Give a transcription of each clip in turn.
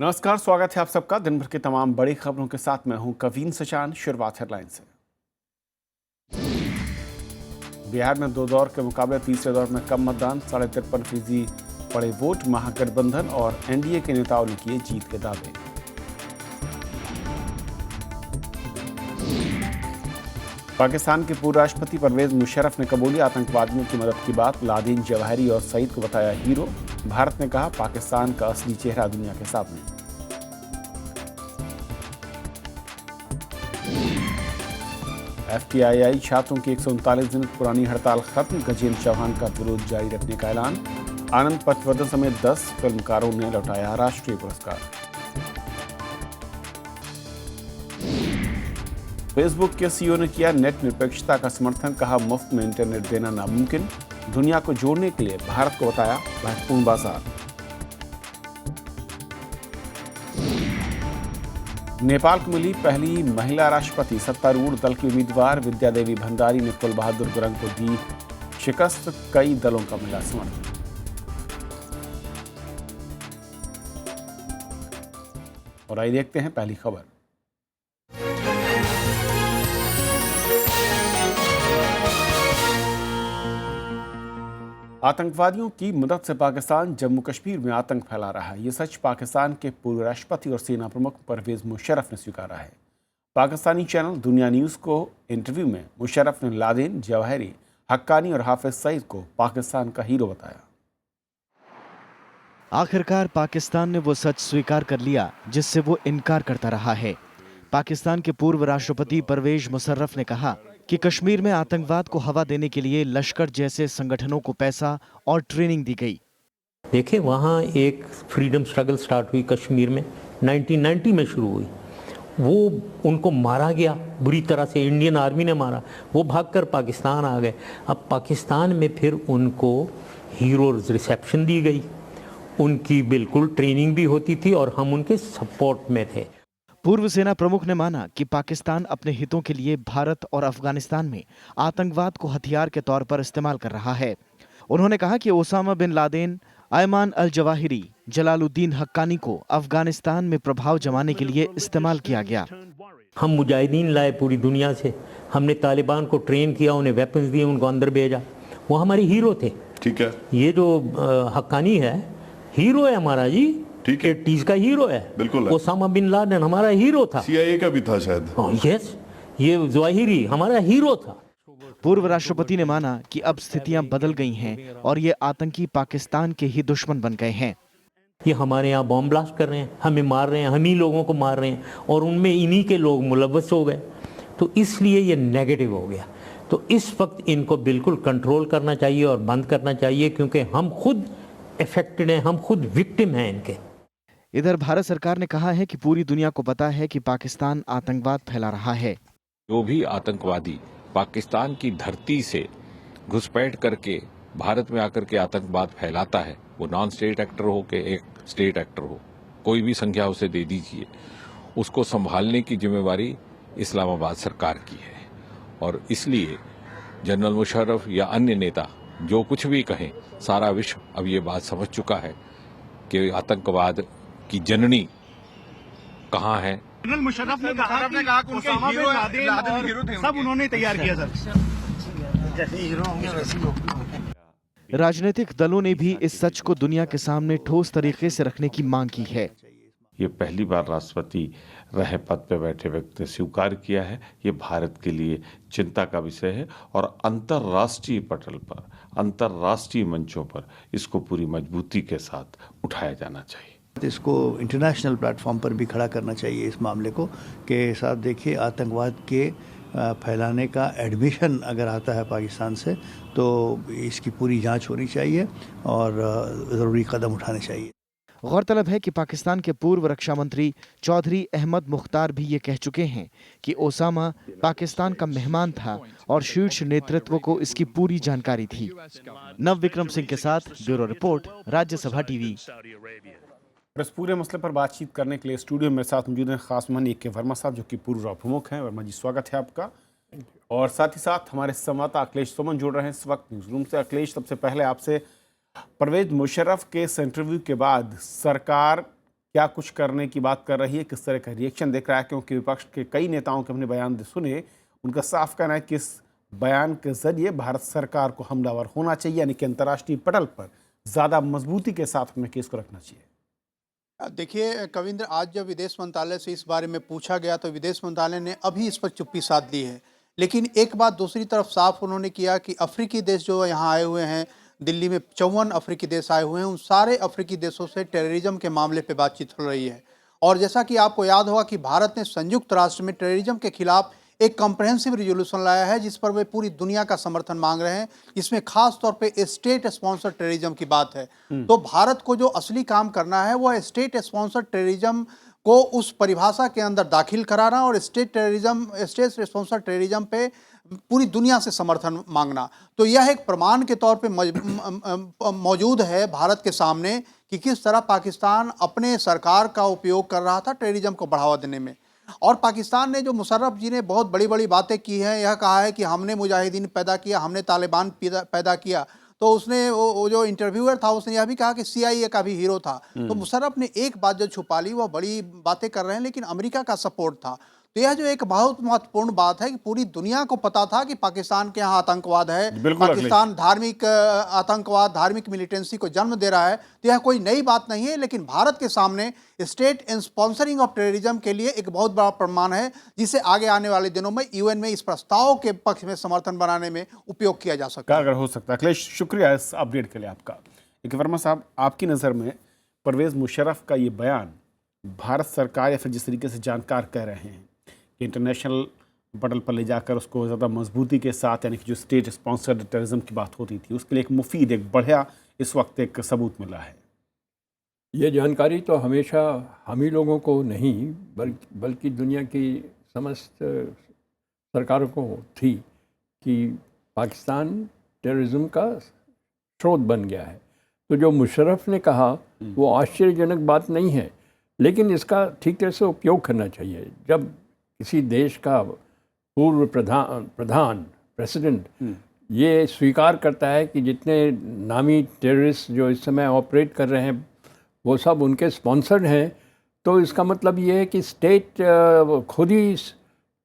नमस्कार, स्वागत है आप सबका दिन भर की तमाम बड़ी खबरों के साथ। मैं हूं कवीन सचान। शुरुआत हेडलाइन से। बिहार में 2 दौर के मुकाबले तीसरे दौर में कम मतदान, 53.53% पड़े वोट। महागठबंधन और एनडीए के नेताओं ने किए जीत के दावे। पाकिस्तान के पूर्व राष्ट्रपति परवेज मुशर्रफ ने कबूली आतंकवादियों की मदद की बात। लादेन, जवाहिरी और सईद को बताया हीरो। भारत ने कहा पाकिस्तान का असली चेहरा दुनिया के सामने। एफटीआई छात्रों की 139 दिन पुरानी हड़ताल खत्म। गजेंद्र चौहान का विरोध जारी रखने का ऐलान। आनंद पटवर्धन समेत 10 फिल्मकारों ने लौटाया राष्ट्रीय पुरस्कार। फेसबुक के सीईओ ने किया नेट निरपेक्षता का समर्थन। कहा मुफ्त में इंटरनेट देना नामुमकिन। दुनिया को जोड़ने के लिए भारत को बताया महत्वपूर्ण बाजार। नेपाल को मिली पहली महिला राष्ट्रपति। सत्तारूढ़ दल की उम्मीदवार विद्या देवी भंडारी ने कुल बहादुर गुरंग को दी शिकस्त। कई दलों का मिला समर्थन। और आइए देखते हैं पहली खबर। आतंकवादियों की मदद से पाकिस्तान जम्मू कश्मीर में आतंक फैला रहा है। ये सच पाकिस्तान के पूर्व राष्ट्रपति और सेना प्रमुख परवेज मुशर्रफ ने स्वीकारा है। पाकिस्तानी चैनल दुनिया न्यूज़ को इंटरव्यू में मुशर्रफ ने लादेन, जवाहिरी, हक्कानी और हाफिज सईद को पाकिस्तान का हीरो बताया। आखिरकार पाकिस्तान ने वो सच स्वीकार कर लिया जिससे वो इनकार करता रहा है। पाकिस्तान के पूर्व राष्ट्रपति परवेज मुशर्रफ ने कहा कि कश्मीर में आतंकवाद को हवा देने के लिए लश्कर जैसे संगठनों को पैसा और ट्रेनिंग दी गई। देखिए, वहाँ एक फ्रीडम स्ट्रगल स्टार्ट हुई कश्मीर में, 1990 में शुरू हुई। वो उनको मारा गया बुरी तरह से, इंडियन आर्मी ने मारा। वो भागकर पाकिस्तान आ गए। अब पाकिस्तान में फिर उनको हीरो रिसेप्शन दी गई। उनकी बिल्कुल ट्रेनिंग भी होती थी और हम उनके सपोर्ट में थे। पूर्व सेना प्रमुख ने माना कि पाकिस्तान अपने हितों के लिए भारत और अफगानिस्तान में आतंकवाद को हथियार के तौर पर इस्तेमाल कर रहा है। उन्होंने कहा कि Osama bin Laden, Ayman al Zawahiri, Jalaluddin Haqqani को अफगानिस्तान में प्रभाव जमाने के लिए इस्तेमाल किया गया। हम मुजाहिदीन लाए पूरी दुनिया से। हमने तालिबान को ट्रेन किया, उन्हें वेपन्स दिए, उनको अंदर भेजा। वो हमारे हीरो थे। ठीक है। ये जो हक्कानी है, हीरो है हमारा जी। ठीक है, 80s का हीरो है। बिल्कुल। ओसामा बिन लादेन हमारा हीरो था। CIA का भी था शायद। यस, ये जवाहिरी हमारा हीरो था। पूर्व राष्ट्रपति ने माना कि अब स्थितियां बदल गई हैं और ये आतंकी पाकिस्तान के ही दुश्मन बन गए हैं। ये हमारे यहाँ बॉम्ब ब्लास्ट कर रहे हैं, हमें मार रहे हैं, हम ही लोगों को मार रहे हैं और उनमें इन्हीं के लोग मुलव्वस हो गए। तो इसलिए ये नेगेटिव हो गया। तो इस वक्त इनको बिल्कुल कंट्रोल करना चाहिए और बंद करना चाहिए, क्योंकि हम खुद इफेक्टेड हैं, हम खुद विक्टिम हैं इनके। इधर भारत सरकार ने कहा है कि पूरी दुनिया को पता है कि पाकिस्तान आतंकवाद फैला रहा है। जो भी आतंकवादी पाकिस्तान की धरती से घुसपैठ करके भारत में आकर के आतंकवाद फैलाता है, वो नॉन स्टेट एक्टर हो के एक स्टेट एक्टर हो, कोई भी संख्या उसे दे दीजिए, उसको संभालने की जिम्मेवारी इस्लामाबाद सरकार की है। और इसलिए जनरल मुशर्रफ या अन्य नेता जो कुछ भी कहें, सारा विश्व अब ये बात समझ चुका है कि आतंकवाद की जननी कहाँ है। जनरल मुशर्रफ ने कहा कि ओसामा बिन लादेन और सब उन्होंने तैयार किया सर। जैसे हीरो होंगे वैसे लोग। राजनीतिक दलों ने भी इस सच को दुनिया के सामने ठोस तरीके से रखने की मांग की है। ये पहली बार राष्ट्रपति रहे पद पर बैठे व्यक्ति ने स्वीकार किया है। ये भारत के लिए चिंता का विषय है और अंतर्राष्ट्रीय पटल पर, अंतर्राष्ट्रीय मंचों पर इसको पूरी मजबूती के साथ उठाया जाना चाहिए। इसको इंटरनेशनल प्लेटफॉर्म पर भी खड़ा करना चाहिए इस मामले को, कि साहब देखिए, आतंकवाद के फैलाने का एडमिशन अगर आता है पाकिस्तान से तो इसकी पूरी जांच होनी चाहिए और ज़रूरी कदम उठाने चाहिए। गौरतलब है कि पाकिस्तान के पूर्व रक्षा मंत्री चौधरी अहमद मुख्तार भी ये कह चुके हैं कि ओसामा पाकिस्तान का मेहमान था और शीर्ष नेतृत्व को इसकी पूरी जानकारी थी। नव विक्रम सिंह के साथ ब्यूरो रिपोर्ट, राज्यसभा टीवी। इस पूरे मसले पर बातचीत करने के लिए स्टूडियो में साथ मौजूद हैं खास मेहमान ए के वर्मा साहब, जो कि पूर्व प्रमुख हैं। वर्मा जी, स्वागत है आपका। और साथ ही साथ हमारे संवाददाता अखिलेश सुमन जुड़ रहे हैं इस वक्त न्यूज़ रूम से। अखिलेश, सबसे पहले आपसे, परवेज मुशर्रफ के इस इंटरव्यू के बाद सरकार क्या कुछ करने की बात कर रही है, किस तरह का रिएक्शन देख रहा है, क्योंकि विपक्ष के कई नेताओं के हमने बयान सुने, उनका साफ कहना है कि इस बयान के जरिए भारत सरकार को हमलावर होना चाहिए, यानी कि अंतर्राष्ट्रीय पटल पर ज़्यादा मजबूती के साथ अपने केस को रखना चाहिए। देखिए कविंद्र, आज जब विदेश मंत्रालय से इस बारे में पूछा गया तो विदेश मंत्रालय ने अभी इस पर चुप्पी साध ली है, लेकिन एक बात दूसरी तरफ साफ उन्होंने किया कि अफ्रीकी देश जो यहाँ आए हुए हैं, दिल्ली में 54 अफ्रीकी देश आए हुए हैं, उन सारे अफ्रीकी देशों से टेररिज्म के मामले पे बातचीत हो रही है। और जैसा कि आपको याद होगा कि भारत ने संयुक्त राष्ट्र में टेररिज्म के खिलाफ एक कॉम्प्रहेंसिव रिजोल्यूशन लाया है, जिस पर वे पूरी दुनिया का समर्थन मांग रहे हैं, जिसमें खास तौर पे स्टेट स्पॉन्सर टेररिज्म की बात है। तो भारत को जो असली काम करना है वो स्टेट स्पॉन्सर टेररिज्म को उस परिभाषा के अंदर दाखिल कराना और स्टेट स्पॉन्सर टेररिज्म पे पूरी दुनिया से समर्थन मांगना। तो यह एक प्रमाण के तौर पे मौजूद है भारत के सामने कि किस तरह पाकिस्तान अपने सरकार का उपयोग कर रहा था टेररिज्म को बढ़ावा देने में। और पाकिस्तान ने, जो मुशर्रफ जी ने बहुत बड़ी बड़ी बातें की हैं, यह कहा है कि हमने मुजाहिदीन पैदा किया, हमने तालिबान पैदा किया, तो उसने वो जो इंटरव्यूअर था उसने यह भी कहा कि CIA का भी हीरो था। तो मुशर्रफ ने एक बात जो छुपा ली, वह बड़ी बातें कर रहे हैं लेकिन अमेरिका का सपोर्ट था। तो यह जो एक बहुत महत्वपूर्ण बात है कि पूरी दुनिया को पता था कि पाकिस्तान के यहाँ आतंकवाद है, पाकिस्तान धार्मिक आतंकवाद, धार्मिक मिलिटेंसी को जन्म दे रहा है। तो यह कोई नई बात नहीं है, लेकिन भारत के सामने स्टेट स्पॉन्सरिंग ऑफ टेररिज्म के लिए एक बहुत बड़ा प्रमाण है, जिसे आगे आने वाले दिनों में UN में इस प्रस्ताव के पक्ष में समर्थन बनाने में उपयोग किया जा सकता है। अगर हो सकता है। अखिलेश, शुक्रिया इस अपडेट के लिए आपका। एक वर्मा साहब, आपकी नज़र में परवेज़ मुशर्रफ का ये बयान भारत सरकार या फिर जिस तरीके से जानकार कह रहे हैं कि इंटरनेशनल पटल पर ले जाकर उसको ज़्यादा मजबूती के साथ, यानी कि जो स्टेट स्पॉन्सर्ड टेररिज्म की बात होती थी, उसके लिए एक मुफीद, एक बढ़िया इस वक्त एक सबूत मिला है। ये जानकारी तो हमेशा हम ही लोगों को नहीं बल्कि दुनिया की समस्त सरकारों को थी कि पाकिस्तान टेररिज्म का स्रोत बन गया है। तो जो मुशर्रफ ने कहा वो आश्चर्यजनक बात नहीं है, लेकिन इसका ठीक तरह से उपयोग करना चाहिए। जब किसी देश का पूर्व प्रधान प्रेसिडेंट ये स्वीकार करता है कि जितने नामी टेररिस्ट जो इस समय ऑपरेट कर रहे हैं वो सब उनके स्पॉन्सर्ड हैं, तो इसका मतलब ये है कि स्टेट खुद ही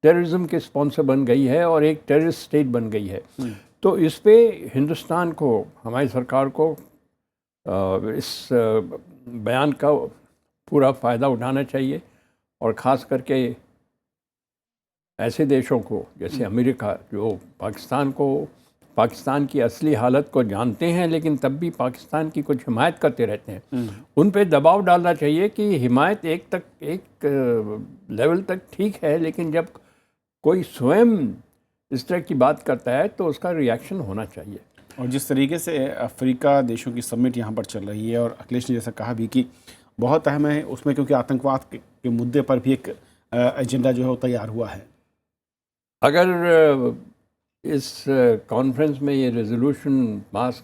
टेररिज्म के स्पॉन्सर बन गई है और एक टेररिस्ट स्टेट बन गई है। तो इस पे हिंदुस्तान को, हमारी सरकार को इस बयान का पूरा फ़ायदा उठाना चाहिए, और ख़ास करके ऐसे देशों को जैसे अमेरिका, जो पाकिस्तान की असली हालत को जानते हैं लेकिन तब भी पाकिस्तान की कुछ हिमायत करते रहते हैं, उन पे दबाव डालना चाहिए कि हिमायत एक लेवल तक ठीक है, लेकिन जब कोई स्वयं इस तरह की बात करता है तो उसका रिएक्शन होना चाहिए। और जिस तरीके से अफ्रीका देशों की समिट यहाँ पर चल रही है, और अखिलेश ने जैसा कहा भी कि बहुत अहम है उसमें, क्योंकि आतंकवाद के मुद्दे पर भी एक एजेंडा जो है वो तैयार हुआ है। अगर इस कॉन्फ्रेंस में ये रेजोल्यूशन पास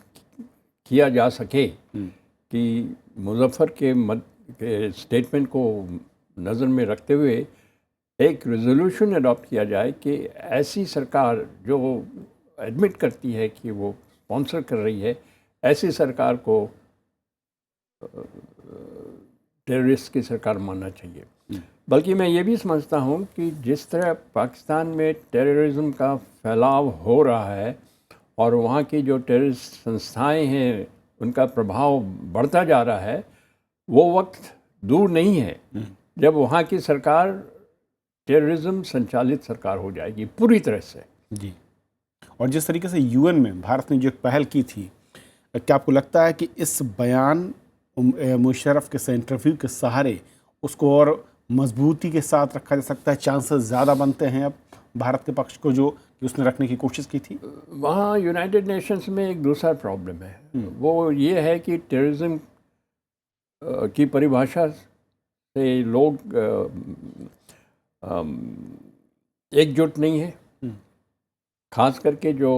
किया जा सके कि मुजफ्फर के स्टेटमेंट को नज़र में रखते हुए एक रेजोल्यूशन अडॉप्ट किया जाए कि ऐसी सरकार जो एडमिट करती है कि वो स्पॉन्सर कर रही है, ऐसी सरकार को टेररिस्ट की सरकार मानना चाहिए। बल्कि मैं ये भी समझता हूँ कि जिस तरह पाकिस्तान में टेररिज्म का फैलाव हो रहा है और वहाँ की जो टेररिस्ट संस्थाएं हैं उनका प्रभाव बढ़ता जा रहा है, वो वक्त दूर नहीं है जब वहाँ की सरकार टेररिज्म संचालित सरकार हो जाएगी पूरी तरह से। जी। और जिस तरीके से UN में भारत ने जो एक पहल की थी, क्या आपको लगता है कि इस बयान मुशर्रफ के इंटरव्यू के सहारे उसको और मजबूती के साथ रखा जा सकता है? चांसेस ज़्यादा बनते हैं अब भारत के पक्ष को जो कि उसने रखने की कोशिश की थी? वहाँ यूनाइटेड नेशंस में एक दूसरा प्रॉब्लम है, वो ये है कि टेररिज्म की परिभाषा से लोग एकजुट नहीं है। ख़ास करके जो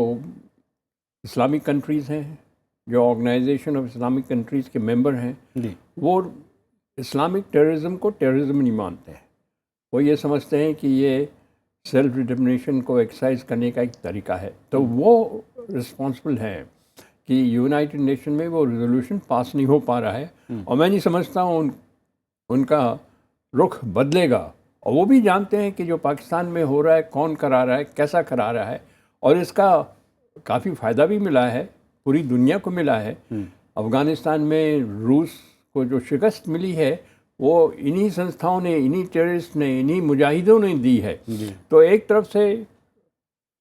इस्लामिक कंट्रीज़ हैं, जो ऑर्गेनाइजेशन ऑफ इस्लामिक कंट्रीज़ के मेंबर हैं, वो इस्लामिक टेररिज्म को टेररिज्म नहीं मानते हैं। वो ये समझते हैं कि ये सेल्फ डिटर्मिनेशन को एक्सरसाइज करने का एक तरीका है। तो वो रिस्पॉन्सिबल है कि यूनाइटेड नेशन में वो रेजोल्यूशन पास नहीं हो पा रहा है। और मैं नहीं समझता हूँ उनका रुख बदलेगा। और वो भी जानते हैं कि जो पाकिस्तान में हो रहा है कौन करा रहा है, कैसा करा रहा है, और इसका काफ़ी फ़ायदा भी मिला है, पूरी दुनिया को मिला है। अफ़गानिस्तान में रूस को जो शिकस्त मिली है वो इन्हीं संस्थाओं ने, इन्हीं टेररिस्ट ने, इन्हीं मुजाहिदों ने दी है। तो एक तरफ से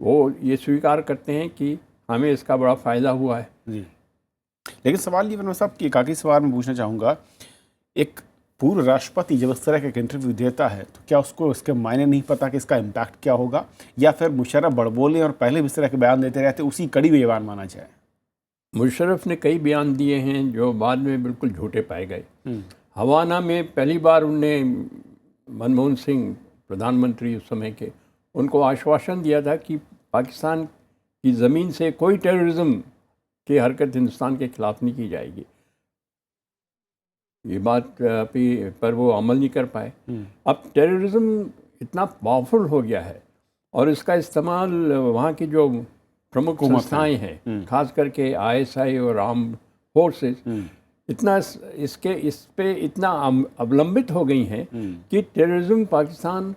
वो ये स्वीकार करते हैं कि हमें इसका बड़ा फ़ायदा हुआ है। जी, लेकिन सवाल ये साहब कि एक आखिरी सवाल मैं पूछना चाहूँगा, एक पूर्व राष्ट्रपति जब इस तरह का एक इंटरव्यू देता है तो क्या उसको इसके मायने नहीं पता कि इसका इम्पैक्ट क्या होगा, या फिर मुशर्रफ बड़बोले और पहले भी इस तरह के बयान देते रहते उसी कड़ी में ये बयान माना जाए? मुशर्रफ ने कई बयान दिए हैं जो बाद में बिल्कुल झूठे पाए गए। हवाना में पहली बार उनने मनमोहन सिंह प्रधानमंत्री उस समय के, उनको आश्वासन दिया था कि पाकिस्तान की ज़मीन से कोई टेररिज्म की हरकत हिंदुस्तान के ख़िलाफ़ नहीं की जाएगी। ये बात पर वो अमल नहीं कर पाए। अब टेररिज्म इतना पावरफुल हो गया है और इसका इस्तेमाल वहाँ की जो प्रमुख संस्थाएं हैं, खास करके ISI और आर्म फोर्सेस, इतना इस पे इतना अवलंबित हो गई हैं कि टेररिज्म पाकिस्तान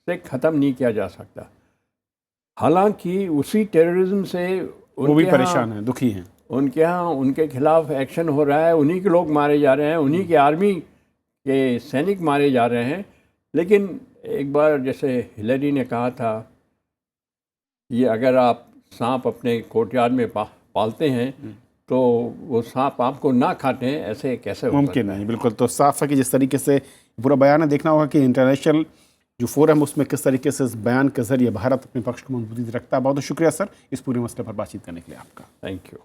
से ख़त्म नहीं किया जा सकता। हालांकि उसी टेररिज्म से वो भी परेशान हैं, दुखी हैं। उनके यहाँ उनके खिलाफ एक्शन हो रहा है, उन्हीं के लोग मारे जा रहे हैं, उन्हीं के आर्मी के सैनिक मारे जा रहे हैं। लेकिन एक बार जैसे हिलरी ने कहा था, ये अगर आप सांप अपने कोर्टयार्ड में पालते हैं तो वो सांप आपको ना खाते हैं, ऐसे कैसे हो मुमकिन नहीं। बिल्कुल, तो साफ है कि जिस तरीके से पूरा बयान है, देखना होगा कि इंटरनेशनल जो फोरम उसमें किस तरीके से इस बयान के जरिए भारत अपने पक्ष को मजबूती रखता है। बहुत बहुत शुक्रिया सर इस पूरे मसले पर बातचीत करने के लिए आपका। Thank you.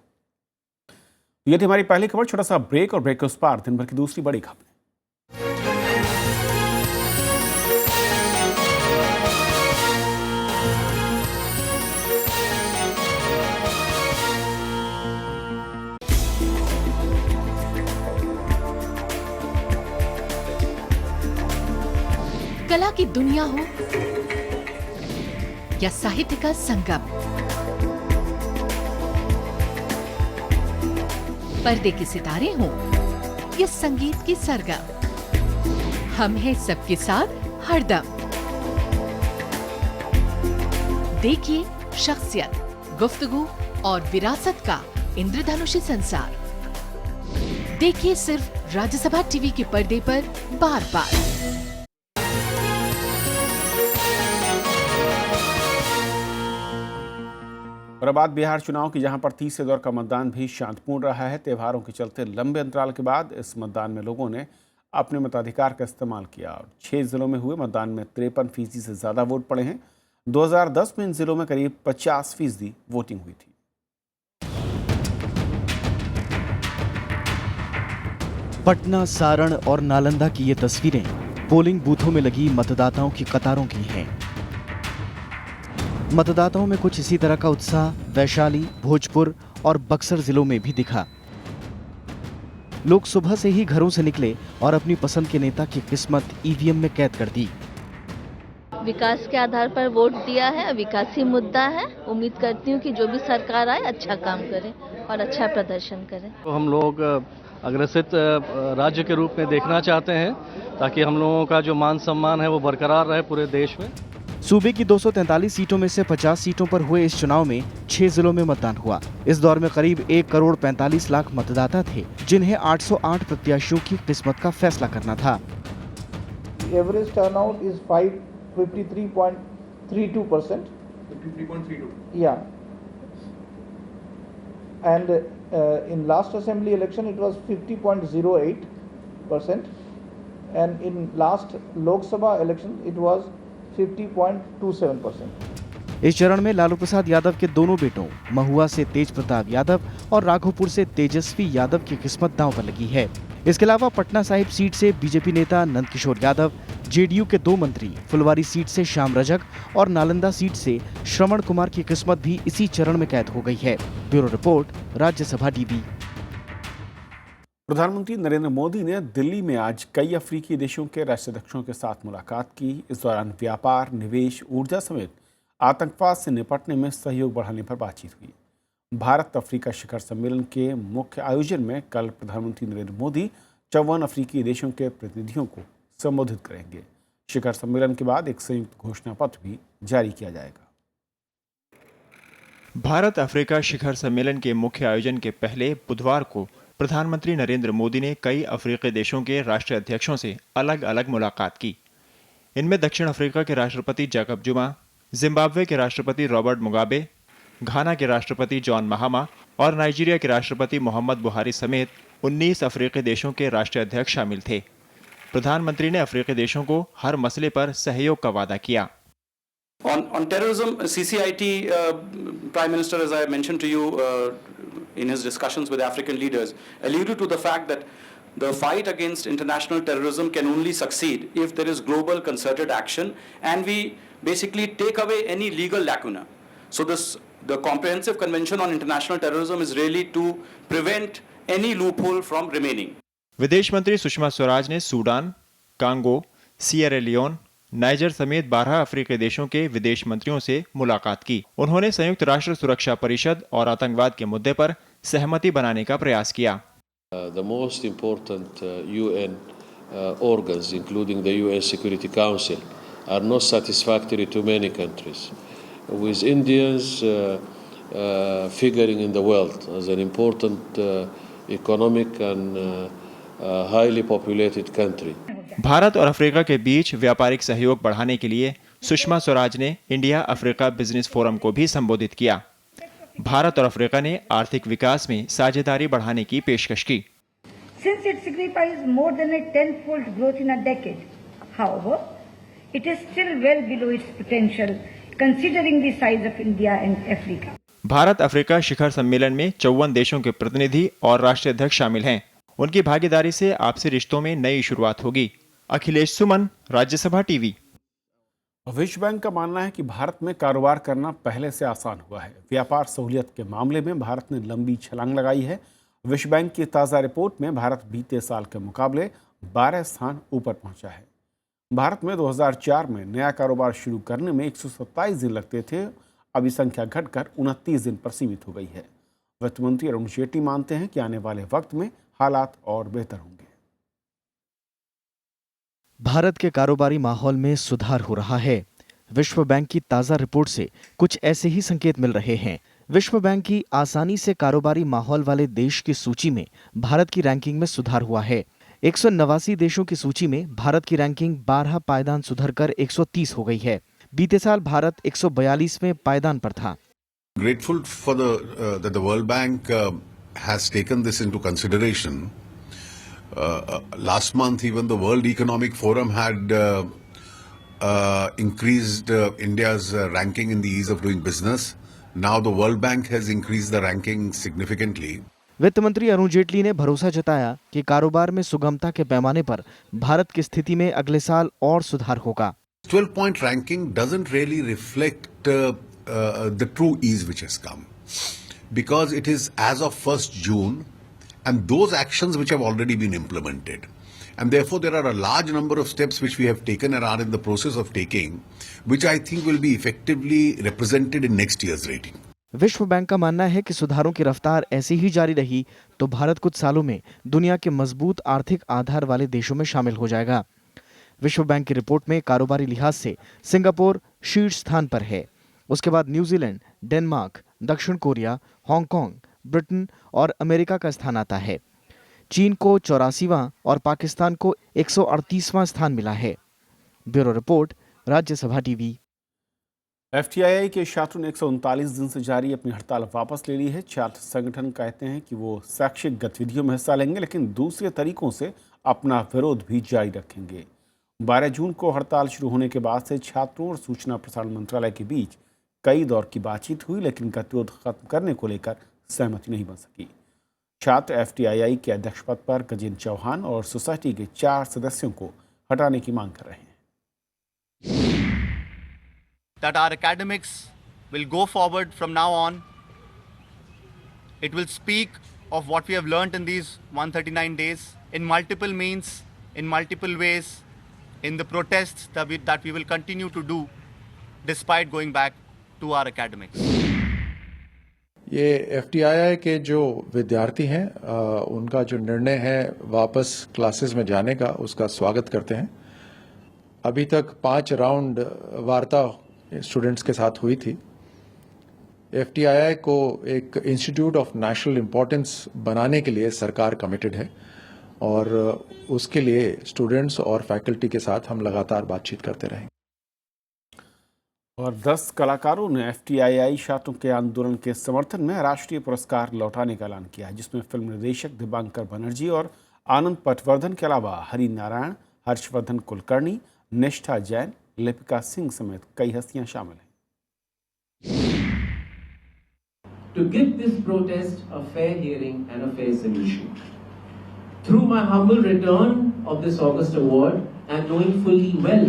ये थी हमारी पहली खबर। छोटा सा ब्रेक और ब्रेक के उस पार दिन भर की दूसरी बड़ी खबर। कला की दुनिया हो या साहित्य का संगम, पर्दे के सितारे हों या संगीत की सरगम, हम हैं सबके साथ हरदम। देखिए शख्सियत, गुफ्तगू और विरासत का इंद्रधनुषी संसार। देखिए सिर्फ राज्यसभा टीवी के पर्दे पर बार बार। और अब बात बिहार चुनाव की, जहां पर तीसरे दौर का मतदान भी शांतिपूर्ण रहा है। त्योहारों के चलते लंबे अंतराल के बाद इस मतदान में लोगों ने अपने मताधिकार का इस्तेमाल किया और 6 जिलों में हुए मतदान में 53% से ज़्यादा वोट पड़े हैं। 2010 में इन जिलों में करीब 50% वोटिंग हुई थी। पटना, सारण और नालंदा की ये तस्वीरें पोलिंग बूथों में लगी मतदाताओं की कतारों की हैं। मतदाताओं में कुछ इसी तरह का उत्साह वैशाली, भोजपुर और बक्सर जिलों में भी दिखा। लोग सुबह से ही घरों से निकले और अपनी पसंद के नेता की किस्मत ईवीएम में कैद कर दी। विकास के आधार पर वोट दिया है, विकास ही मुद्दा है। उम्मीद करती हूँ कि जो भी सरकार आए अच्छा काम करे और अच्छा प्रदर्शन करे। तो हम लोग अग्रसित राज्य के रूप में देखना चाहते हैं ताकि हम लोगों का जो मान सम्मान है वो बरकरार रहे पूरे देश में। सूबे की 243 सीटों में से 50 सीटों पर हुए इस चुनाव में 6 जिलों में मतदान हुआ। इस दौर में करीब 1 करोड़ 45 लाख मतदाता थे, जिन्हें 808 प्रत्याशियों की किस्मत का फैसला करना था। Average turnout is 53.32%. 53.32. Yeah. And in last assembly election it was 50.08%, and in last Lok Sabha election it was 50.27%. इस चरण में लालू प्रसाद यादव के दोनों बेटों महुआ से तेज प्रताप यादव और राघोपुर से तेजस्वी यादव की किस्मत दांव पर लगी है। इसके अलावा पटना साहिब सीट से बीजेपी नेता नंदकिशोर यादव, जेडीयू के 2 मंत्री, फुलवारी सीट से श्याम रजक और नालंदा सीट से श्रवण कुमार की किस्मत भी इसी चरण में कैद हो गई है। Bureau report, Rajya Sabha TV. प्रधानमंत्री नरेंद्र मोदी ने दिल्ली में आज कई अफ्रीकी देशों के राष्ट्राध्यक्षों के साथ मुलाकात की। इस दौरान व्यापार, निवेश, ऊर्जा समेत आतंकवाद से निपटने में सहयोग बढ़ाने पर बातचीत हुई। भारत अफ्रीका शिखर सम्मेलन के मुख्य आयोजन में कल प्रधानमंत्री नरेंद्र मोदी 54 अफ्रीकी देशों के प्रतिनिधियों को संबोधित करेंगे। शिखर सम्मेलन के बाद एक संयुक्त घोषणा पत्र भी जारी किया जाएगा। भारत अफ्रीका शिखर सम्मेलन के मुख्य आयोजन के पहले बुधवार को प्रधानमंत्री नरेंद्र मोदी ने कई अफ्रीकी देशों के राष्ट्राध्यक्षों से अलग अलग मुलाकात की। इनमें दक्षिण अफ्रीका के राष्ट्रपति जैकब जुमा, जिम्बाब्वे के राष्ट्रपति रॉबर्ट मुगाबे, घाना के राष्ट्रपति जॉन महामा और नाइजीरिया के राष्ट्रपति मोहम्मद बुहारी समेत 19 अफ्रीकी देशों के राष्ट्राध्यक्ष शामिल थे। प्रधानमंत्री ने अफ्रीकी देशों को हर मसले पर सहयोग का वादा किया। On terrorism, CCIT Prime Minister, as I mentioned to you in his discussions with African leaders, alluded to the fact that the fight against international terrorism can only succeed if there is global concerted action and we basically take away any legal lacuna. So the Comprehensive Convention on International Terrorism is really to prevent any loophole from remaining. विदेश मंत्री सुषमा स्वराज ने Sudan, Congo, Sierra Leone, Niger समेत 12 अफ्रीकी देशों के विदेश मंत्रियों से मुलाकात की। उन्होंने संयुक्त राष्ट्र सुरक्षा परिषद और आतंकवाद के मुद्दे पर सहमति बनाने का प्रयास किया। The most important UN organs, including the UN Security Council, are not satisfactory to many countries, with Indians figuring in the world as an important economic and highly populated country. Bharat और अफ्रीका के बीच व्यापारिक सहयोग बढ़ाने के लिए सुषमा स्वराज ने India Africa business forum को भी संबोधित किया। भारत और अफ्रीका ने आर्थिक विकास में साझेदारी बढ़ाने की पेशकश की। Since it signifies more than a tenfold growth in a decade, however, it is still well below its potential, considering the size of India and Africa. Bharat Africa शिखर सम्मेलन में 54 देशों के प्रतिनिधि और राष्ट्राध्यक्ष शामिल हैं। उनकी भागीदारी से आपसी रिश्तों में नई शुरुआत होगी। अखिलेश सुमन, राज्यसभा टीवी। विश्व बैंक का मानना है कि भारत में कारोबार करना पहले से आसान हुआ है। व्यापार सहूलियत के मामले में भारत ने लंबी छलांग लगाई है। विश्व बैंक की ताज़ा रिपोर्ट में भारत बीते साल के मुकाबले 12 स्थान ऊपर पहुंचा है। भारत में 2004 में नया कारोबार शुरू करने में 127 दिन लगते थे। अब ये संख्या घटकर 29 दिन पर सीमित हो गई है। वित्त मंत्री अरुण जेटली मानते हैं कि आने वाले वक्त में हालात और बेहतर होंगे। भारत के कारोबारी माहौल में सुधार हो रहा है। विश्व बैंक की ताज़ा रिपोर्ट से कुछ ऐसे ही संकेत मिल रहे हैं। विश्व बैंक की आसानी से कारोबारी माहौल वाले देश की सूची में भारत की रैंकिंग में सुधार हुआ है। 189 देशों की सूची में भारत की रैंकिंग 12 पायदान सुधरकर 130 हो गई है। बीते साल भारत 142वें पायदान पर था। Grateful for that the World Bank has taken this into consideration. Last month, even the World Economic Forum had increased India's ranking in the ease of doing business. Now the World Bank has increased the ranking significantly. वित्त मंत्री अरुण जेटली ने भरोसा जताया कि कारोबार में सुगमता के पैमाने पर भारत की स्थिति में अगले साल और सुधार होगा। 12-point ranking doesn't really reflect the true ease which has come, because it is as of 1st June and those actions which have already been implemented, and therefore there are a large number of steps which we have taken and are in the process of taking, which I think will be effectively represented in next year's rating. विश्व bank का मानना है कि सुधारों की रफ्तार ऐसी ही जारी रही तो भारत कुछ सालों में दुनिया के मजबूत आर्थिक आधार वाले देशों में शामिल हो जाएगा। विश्व बैंक की रिपोर्ट में कारोबारी लिहाज से सिंगापुर शीर्ष स्थान पर है। उसके बाद न्यूजीलैंड, डेनमार्क, दक्षिण कोरिया, हांगकांग, ब्रिटेन और अमेरिका का स्थान आता है। चीन को 84वां और पाकिस्तान को 138वां स्थान मिला है। Bureau report, Rajya Sabha TV. FTII के छात्रों ने 139 दिन से जारी अपनी हड़ताल वापस ले ली है। छात्र संगठन कहते हैं कि वो शैक्षिक गतिविधियों में हिस्सा लेंगे, लेकिन दूसरे तरीकों से अपना विरोध भी जारी रखेंगे। 12 जून को हड़ताल शुरू होने के बाद से छात्रों और सूचना प्रसारण मंत्रालय के बीच कई दौर की बातचीत हुई, लेकिन गतिरोध खत्म करने को लेकर सहमति नहीं बन सकी। छात्र एफटीआईआई के अध्यक्ष पद पर गजेंद्र चौहान और सोसाइटी के 4 सदस्यों को हटाने की मांग कर रहे हैं। That our academics will go forward from now on. It will speak of what we have learnt in these 139 days in multiple means, in multiple ways, in the protests that we will continue to do despite going back to our academics. ये FTII के जो विद्यार्थी हैं उनका जो निर्णय है वापस क्लासेस में जाने का, उसका स्वागत करते हैं। अभी तक 5 राउंड वार्ता स्टूडेंट्स के साथ हुई थी। FTII को एक इंस्टीट्यूट ऑफ नेशनल इम्पोर्टेंस बनाने के लिए सरकार कमिटेड है और उसके लिए स्टूडेंट्स और फैकल्टी के साथ हम लगातार बातचीत करते रहेंगे। और 10 कलाकारों ने FTII छात्रों के आंदोलन के समर्थन में राष्ट्रीय पुरस्कार लौटाने का ऐलान किया है, जिसमें फिल्म निर्देशक दिबांकर बनर्जी और आनंद पटवर्धन के अलावा हरि नारायण, हर्षवर्धन कुलकर्णी, निष्ठा जैन, लिपिका सिंह समेत कई हस्तियां शामिल हैं। To give this protest a fair hearing and a fair solution. Through my humble return of this August award and knowing fully well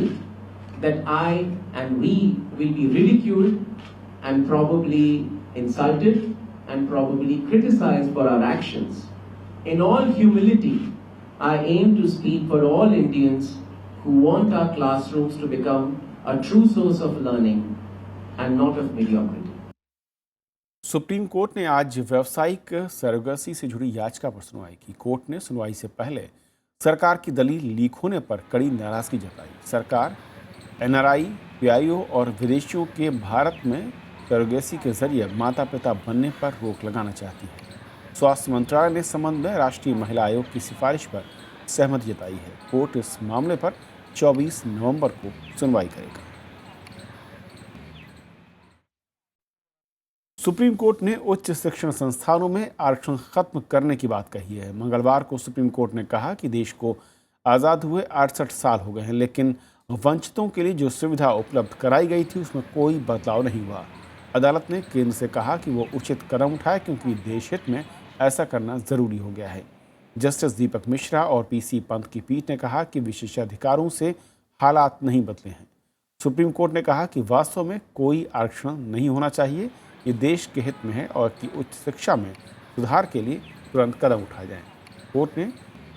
that I and we will be ridiculed and probably insulted and probably criticized for our actions, in all humility, I aim to speak for all Indians who want our classrooms to become a true source of learning and not of mediocrity. Supreme court ने आज व्यावसायिक surrogacy से जुड़ी याचिका पर सुनवाई की। Court ने सुनवाई से पहले सरकार की दलील लीक होने पर कड़ी नाराजगी जताई। सरकार NRI, PIO और विदेशियों के भारत में सरोगेसी के जरिए माता पिता बनने पर रोक लगाना चाहती है। स्वास्थ्य मंत्रालय ने इस संबंध में राष्ट्रीय महिला आयोग की सिफारिश पर सहमति जताई है। कोर्ट इस मामले पर 24 नवंबर को सुनवाई करेगा। सुप्रीम कोर्ट ने उच्च शिक्षण संस्थानों में आरक्षण खत्म करने की बात कही है। मंगलवार को सुप्रीम कोर्ट ने कहा कि देश को आज़ाद हुए 68 साल हो गए हैं, लेकिन वंचितों के लिए जो सुविधा उपलब्ध कराई गई थी उसमें कोई बदलाव नहीं हुआ। अदालत ने केंद्र से कहा कि वो उचित कदम उठाए क्योंकि देश हित में ऐसा करना ज़रूरी हो गया है। जस्टिस दीपक मिश्रा और PC पंत की पीठ ने कहा कि विशेषाधिकारों से हालात नहीं बदले हैं। सुप्रीम कोर्ट ने कहा कि वास्तव में कोई आरक्षण नहीं होना चाहिए, ये देश के हित में है और कि उच्च शिक्षा में सुधार के लिए तुरंत कदम उठाए जाएं। कोर्ट ने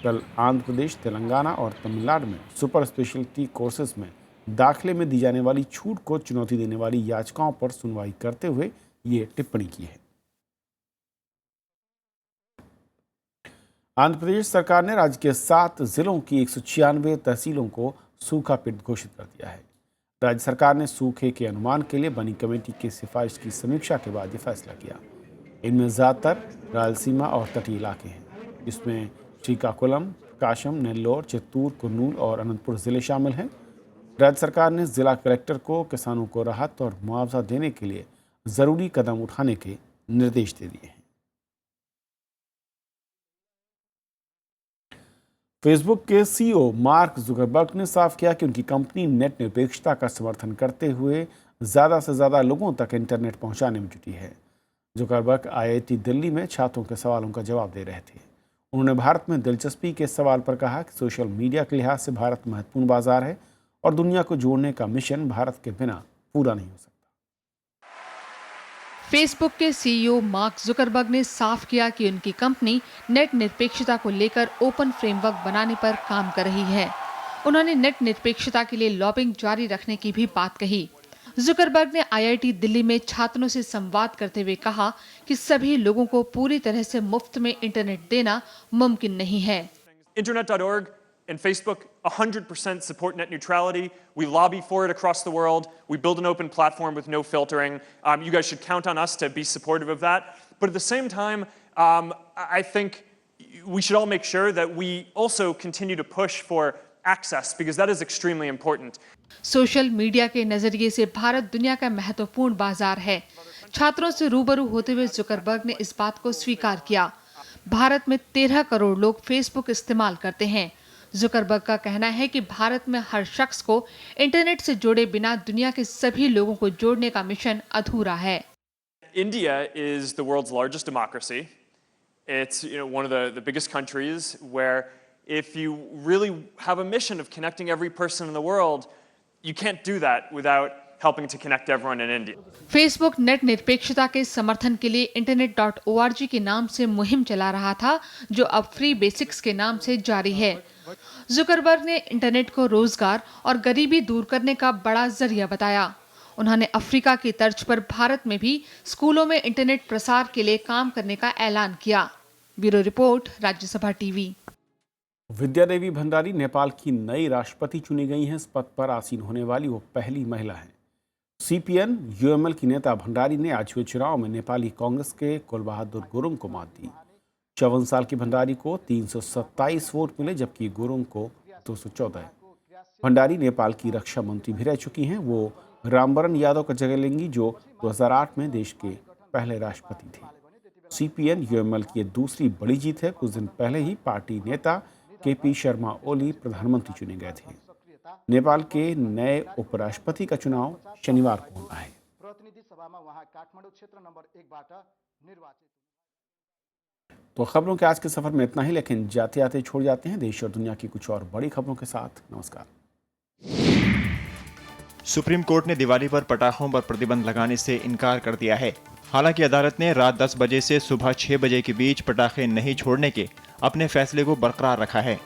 कल आंध्र प्रदेश, तेलंगाना और तमिलनाडु में सुपर स्पेशलिटी कोर्सेज में दाखिले में दी जाने वाली छूट को चुनौती देने वाली याचिकाओं पर सुनवाई करते हुए ये टिप्पणी की है। आंध्र प्रदेश सरकार ने राज्य के 7 जिलों की 196 तहसीलों को सूखा पीड़ित घोषित कर दिया है। राज्य सरकार ने सूखे के अनुमान के लिए बनी कमेटी की सिफारिश की समीक्षा के बाद ये फैसला किया। इनमें ज़्यादातर रायलसीमा और तटीय इलाके हैं, जिसमें श्रीकाकुलम, प्रकाशम, नेल्लोर, चित्तूर, कुर्नूल और अनंतपुर ज़िले शामिल हैं। राज्य सरकार ने जिला कलेक्टर को किसानों को राहत और मुआवजा देने के लिए ज़रूरी कदम उठाने के निर्देश दे दिए हैं। फेसबुक के CEO मार्क जुकरबर्ग ने साफ किया कि उनकी कंपनी नेट निरपेक्षता का समर्थन करते हुए ज़्यादा से ज़्यादा लोगों तक इंटरनेट पहुंचाने में जुटी है। जुकरबर्ग IIT दिल्ली में छात्रों के सवालों का जवाब दे रहे थे। उन्होंने भारत में दिलचस्पी के सवाल पर कहा कि सोशल मीडिया के लिहाज से भारत महत्वपूर्ण बाजार है और दुनिया को जोड़ने का मिशन भारत के बिना पूरा नहीं हो सकता। फेसबुक के CEO मार्क जुकरबर्ग ने साफ किया कि उनकी कंपनी नेट निरपेक्षता को लेकर ओपन फ्रेमवर्क बनाने पर काम कर रही है। उन्होंने नेट निरपेक्षता के लिए लॉबिंग जारी रखने की भी बात कही। जुकरबर्ग ने IIT दिल्ली में छात्रों से संवाद करते हुए कहा कि सभी लोगों को पूरी तरह से मुफ्त में इंटरनेट देना मुमकिन नहीं है। Internet.org and Facebook 100% support net neutrality. We lobby for it across the world. We build an open platform with no filtering. You guys should count on us to be supportive of that. But at the same time, I think we should all make sure that we also continue to push for access because that is extremely important. Social media के नजरिए से भारत दुनिया का महत्वपूर्ण बाजार है। छात्रों से रूबरू होते हुए जुकरबर्ग ने इस बात को स्वीकार किया। भारत में 13 करोड़ लोग फेसबुक इस्तेमाल करते हैं। जुकरबर्ग का कहना है कि भारत में हर शख्स को इंटरनेट से जोड़े बिना दुनिया के सभी लोगों को जोड़ने का मिशन अधूरा है। India is the world's largest democracy. It's one of the biggest countries where if you really have a mission of connecting every person in the world, you can't do that without helping to connect everyone in India. Facebook net निरपेक्षता के समर्थन के लिए internet.org के नाम से मुहिम चला रहा था, जो अब फ्री बेसिक्स के नाम से जारी है। जुकरबर्ग ने इंटरनेट को रोजगार और गरीबी दूर करने का बड़ा जरिया बताया। उन्होंने अफ्रीका की तर्ज पर भारत में भी स्कूलों में इंटरनेट प्रसार के लिए काम करने का ऐलान किया। Bureau report, Rajya Sabha TV. Vidya Devi Bhandari Nepal की नई राष्ट्रपति चुनी गई हैं। इस पद पर आसीन होने वाली वो पहली महिला हैं। CPN UML की नेता भंडारी ने आज हुए चुनाव में नेपाली कांग्रेस के कुलबहादुर गुरुङ को मात दी। 54 साल की भंडारी को 327 वोट मिले, जबकि गुरुङ को 214। भंडारी नेपाल की रक्षा मंत्री भी रह चुकी हैं। वो रामवरण यादव का जगह लेंगी, जो 2008 में देश के पहले राष्ट्रपति थे। CPN UML की दूसरी बड़ी जीत है। कुछ दिन पहले ही पार्टी नेता KP शर्मा ओली प्रधानमंत्री चुने गए थे। नेपाल के नए उपराष्ट्रपति का चुनाव शनिवार को होना है। तो खबरों के आज के सफर में इतना ही, लेकिन जाते जाते छोड़ जाते हैं देश और दुनिया की कुछ और बड़ी खबरों के साथ। नमस्कार। सुप्रीम कोर्ट ने दिवाली पर पटाखों पर प्रतिबंध लगाने से इनकार कर दिया है। हालांकि अदालत ने रात 10 बजे से सुबह 6 बजे के बीच पटाखे नहीं छोड़ने के अपने फैसले को बरकरार रखा है।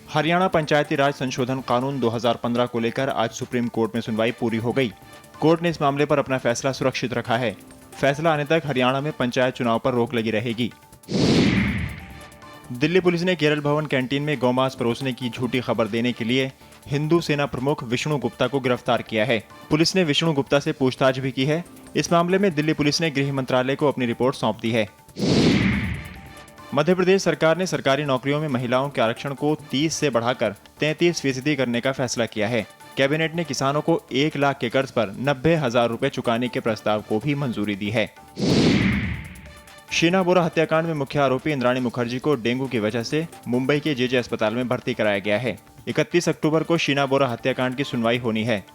हरियाणा पंचायती राज संशोधन कानून 2015 को लेकर आज सुप्रीम कोर्ट में सुनवाई पूरी हो गई। कोर्ट ने इस मामले पर अपना फैसला सुरक्षित रखा है। फैसला आने तक हरियाणा में पंचायत चुनाव पर रोक लगी रहेगी। दिल्ली पुलिस ने केरल भवन कैंटीन में गौमांस परोसने की झूठी खबर देने के लिए हिंदू सेना प्रमुख विष्णु गुप्ता को गिरफ्तार किया है। पुलिस ने विष्णु गुप्ता से पूछताछ भी की है। इस मामले में दिल्ली पुलिस ने गृह मंत्रालय को अपनी रिपोर्ट सौंप दी है। मध्य प्रदेश सरकार ने सरकारी नौकरियों में महिलाओं के आरक्षण को 30 से बढ़ाकर 33% करने का फैसला किया है। कैबिनेट ने किसानों को 1 लाख के कर्ज पर 90,000 रुपए चुकाने के प्रस्ताव को भी मंजूरी दी है। शीना बोरा हत्याकांड में मुख्य आरोपी इंद्राणी मुखर्जी को डेंगू की वजह से मुंबई के JJ अस्पताल में भर्ती कराया गया है। 31 अक्टूबर को शीना बोरा हत्याकांड की सुनवाई होनी है।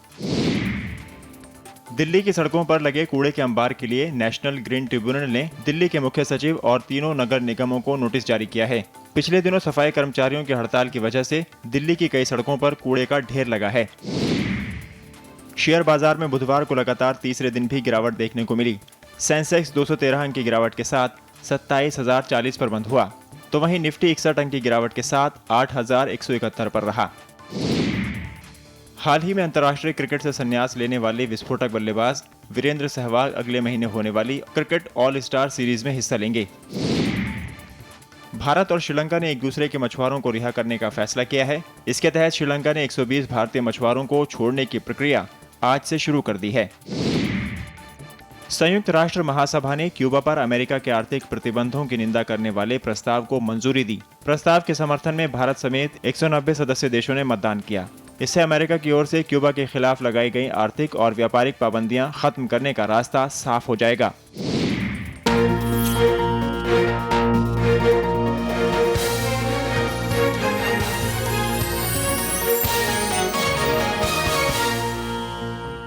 दिल्ली की सड़कों पर लगे कूड़े के अंबार के लिए नेशनल ग्रीन ट्रिब्यूनल ने दिल्ली के मुख्य सचिव और तीनों नगर निगमों को नोटिस जारी किया है। पिछले दिनों सफाई कर्मचारियों की हड़ताल की वजह से दिल्ली की कई सड़कों पर कूड़े का ढेर लगा है। शेयर बाजार में बुधवार को लगातार तीसरे दिन भी गिरावट देखने को मिली। सेंसेक्स 213 अंक की गिरावट के साथ 27,040 पर बंद हुआ, तो वहीं निफ्टी 61 अंक की गिरावट के साथ 8,171 पर रहा। हाल ही में अंतर्राष्ट्रीय क्रिकेट से संन्यास लेने वाले विस्फोटक बल्लेबाज वीरेंद्र सहवाग अगले महीने होने वाली क्रिकेट ऑल स्टार सीरीज में हिस्सा लेंगे। भारत और श्रीलंका ने एक दूसरे के मछुआरों को रिहा करने का फैसला किया है। इसके तहत श्रीलंका ने 120 भारतीय मछुआरों को छोड़ने की प्रक्रिया आज से शुरू कर दी है। संयुक्त राष्ट्र महासभा ने क्यूबा पर अमेरिका के आर्थिक प्रतिबंधों की निंदा करने वाले प्रस्ताव को मंजूरी दी। प्रस्ताव के समर्थन में भारत समेत 190 सदस्य देशों ने मतदान किया। इससे अमेरिका की ओर से क्यूबा के खिलाफ लगाई गई आर्थिक और व्यापारिक पाबंदियां खत्म करने का रास्ता साफ हो जाएगा।